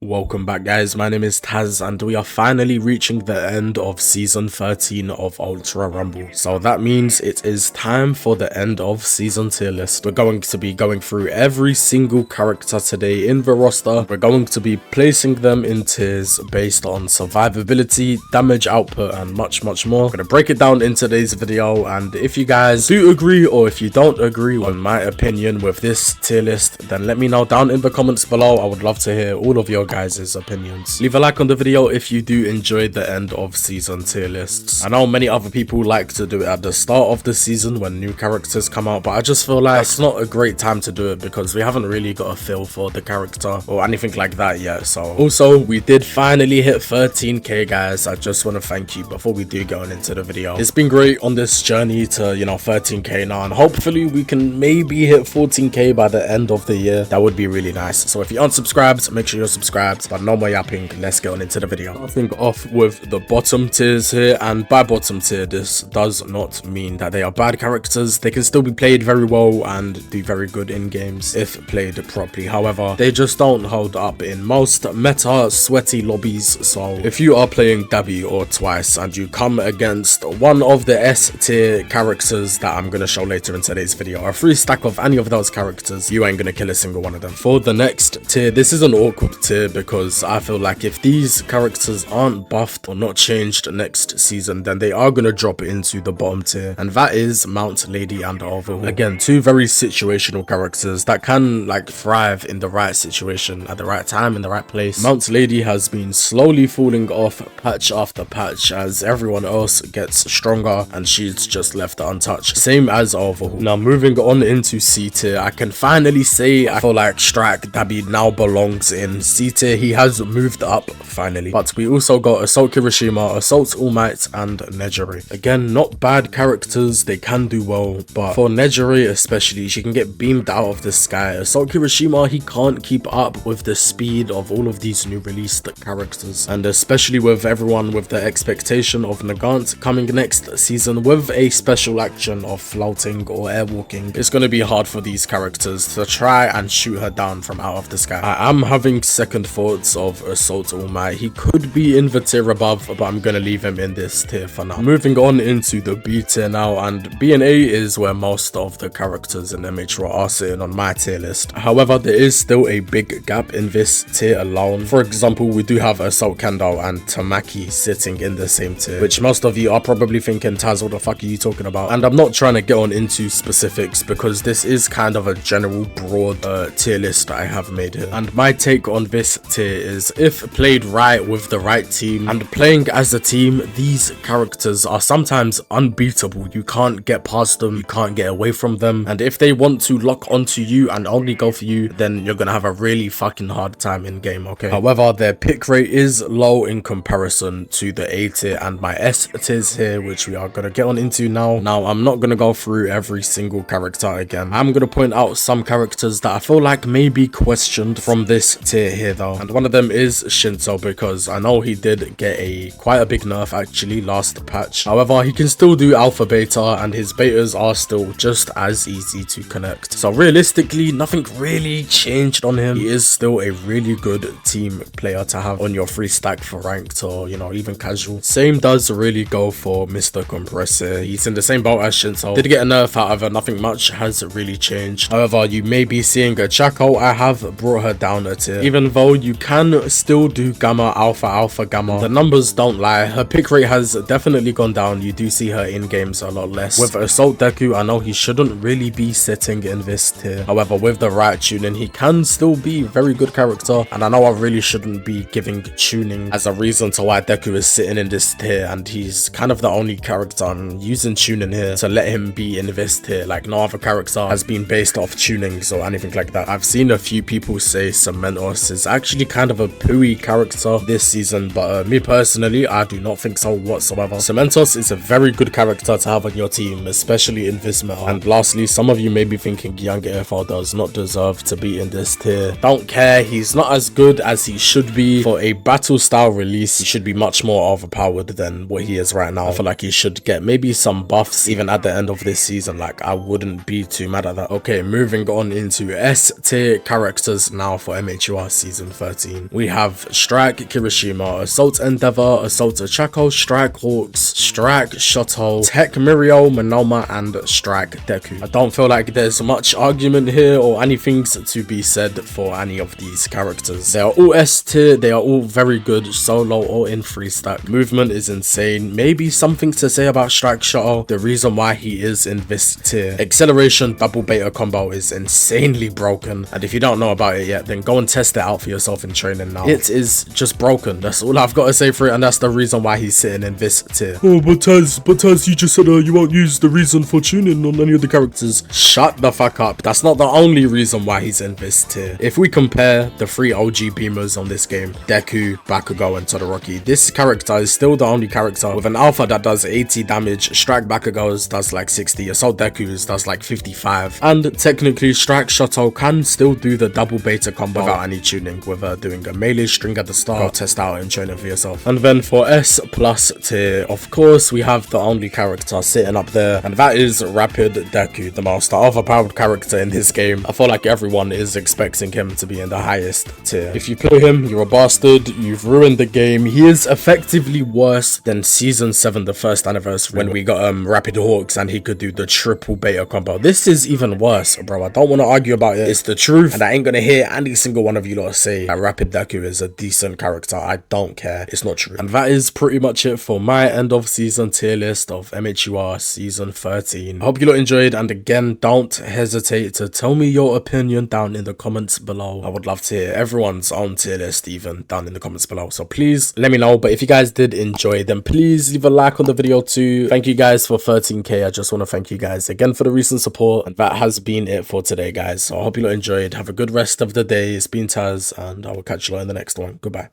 Welcome back, guys. My name is Taz and we are finally reaching the end of season 13 of Ultra Rumble. So that means it is time for the end of season tier list. We're going to be going through every single character today in the roster. We're going to be placing them in tiers based on survivability, damage output, and much more. I'm going to break it down in today's video, and if you guys do agree or if you don't agree on my opinion with this tier list, then let me know down in the comments below. I would love to hear all of your guys' opinions. Leave a like on the video if you do enjoy the end of season tier lists. I know many other people like to do it at the start of the season when new characters come out, but I just feel like it's not a great time to do it because we haven't really got a feel for the character or anything like that yet. So also, we did finally hit 13k, guys. I just want to thank you before we do go into the video. It's been great on this journey to 13k now, and hopefully we can maybe hit 14k by the end of the year. That would be really nice. So if you aren't subscribed, make sure you're subscribed. But no more yapping, let's get on into the video. Starting off with the bottom tiers here, and by bottom tier, this does not mean that they are bad characters. They can still be played very well and do very good in games if played properly. However, they just don't hold up in most meta sweaty lobbies. So if you are playing Dabi or Twice and you come against one of the S tier characters that I'm going to show later in today's video, a free stack of any of those characters, you ain't going to kill a single one of them. For the next tier, this is an awkward tier because I feel like if these characters aren't buffed or not changed next season, then they are going to drop into the bottom tier, and that is Mount Lady and Overhaul. Again, two very situational characters that can thrive in the right situation at the right time in the right place. Mount Lady has been slowly falling off patch after patch as everyone else gets stronger and she's just left untouched, same as Overhaul. Now moving on into C tier, I can finally say I feel like Strike Dabi now belongs in C tier. He has moved up finally, but we also got Assault Kirishima, Assault All Might, and Nejire. Again, not bad characters, they can do well, but for Nejire especially, she can get beamed out of the sky. Assault Kirishima, he can't keep up with the speed of all of these new released characters, and especially with everyone with the expectation of Nagant coming next season with a special action of floating or airwalking, it's going to be hard for these characters to try and shoot her down from out of the sky. I am having second thoughts of Assault All Might. He could be in the tier above, but I'm gonna leave him in this tier for now. Moving on into the B tier now, and B and A is where most of the characters in mhur are sitting on my tier list. However, there is still a big gap in this tier alone. For example, we do have Assault Kendo and Tamaki sitting in the same tier, which most of you are probably thinking, Taz, what the fuck are you talking about? And I'm not trying to get on into specifics because this is kind of a general broad tier list I have made here, and my take on this tier is if played right with the right team and playing as a team, these characters are sometimes unbeatable. You can't get past them, you can't get away from them, and if they want to lock onto you and only go for you, then you're gonna have a really fucking hard time in game, okay? However, their pick rate is low in comparison to the A tier and my S tiers here, which we are gonna get on into now. Now, I'm not gonna go through every single character again. I'm gonna point out some characters that I feel like may be questioned from this tier here though, and one of them is Shinto, because I know he did get quite a big nerf actually last patch. However, he can still do alpha beta and his betas are still just as easy to connect. So realistically, nothing really changed on him. He is still a really good team player to have on your free stack for ranked or even casual. Same does really go for Mr. Compressor. He's in the same boat as Shinto. Did get a nerf, however, nothing much has really changed. However, you may be seeing a Chaco. I have brought her down a tier, even though you can still do gamma, alpha, gamma. The numbers don't lie. Her pick rate has definitely gone down. You do see her in games a lot less. With Assault Deku, I know he shouldn't really be sitting in this tier. However, with the right tuning, he can still be a very good character, and I know I really shouldn't be giving tuning as a reason to why Deku is sitting in this tier, and he's kind of the only character I'm using tuning here to let him be in this tier. Like, no other character has been based off tunings or anything like that. I've seen a few people say Cementos is actually kind of a pooey character this season, but me personally, I do not think so whatsoever. Cementos is a very good character to have on your team, especially in this meta. And lastly, some of you may be thinking Young AFL does not deserve to be in this tier. Don't care, he's not as good as he should be. For a battle style release, he should be much more overpowered than what he is right now. I feel like he should get maybe some buffs even at the end of this season. Like, I wouldn't be too mad at that. Okay, moving on into S tier characters now for mhur season Season 13. We have Strike Kirishima, Assault Endeavor, Assault Ochako, Strike Hawks, Strike Shoto, Tech Mirio, Monoma, and Strike Deku. I don't feel like there's much argument here or anything to be said for any of these characters. They are all S tier, they are all very good solo or in 3-stack. Movement is insane. Maybe something to say about Strike Shoto, the reason why he is in this tier. Acceleration double beta combo is insanely broken, and if you don't know about it yet, then go and test it out for yourself in training now. It is just broken. That's all I've got to say for it, and that's the reason why he's sitting in this tier. Oh, but Taz, you just said you won't use the reason for tuning on any of the characters. Shut the fuck up. That's not the only reason why he's in this tier. If we compare the 3 OG beamers on this game, Deku, Bakugo, and Todoroki, this character is still the only character with an alpha that does 80 damage, Strike Bakugo's does like 60, Assault Deku's does like 55, and technically Strike Shoto can still do the double beta combo without any tuning, with doing a melee string at the start. Go test out and train it for yourself. And then for S plus tier, of course, we have the only character sitting up there, and that is Rapid Deku, the most overpowered character in this game. I feel like everyone is expecting him to be in the highest tier. If you play him, you're a bastard, you've ruined the game. He is effectively worse than Season 7, the first anniversary, when we got Rapid Hawks and he could do the triple beta combo. This is even worse, bro. I don't want to argue about it. It's the truth, and I ain't gonna hear any single one of you lot say that Rapid Deku is a decent character. I don't care. It's not true. And that is pretty much it for my end of season tier list of MHUR Season 13. I hope you lot enjoyed, and again, don't hesitate to tell me your opinion down in the comments below. I would love to hear everyone's own tier list even down in the comments below, so please let me know. But if you guys did enjoy, then please leave a like on the video too. Thank you guys for 13k. I just want to thank you guys again for the recent support, and that has been it for today, guys. So I hope you lot enjoyed. Have a good rest of the day. It's been Taz, and I will catch you lot in the next one. Goodbye.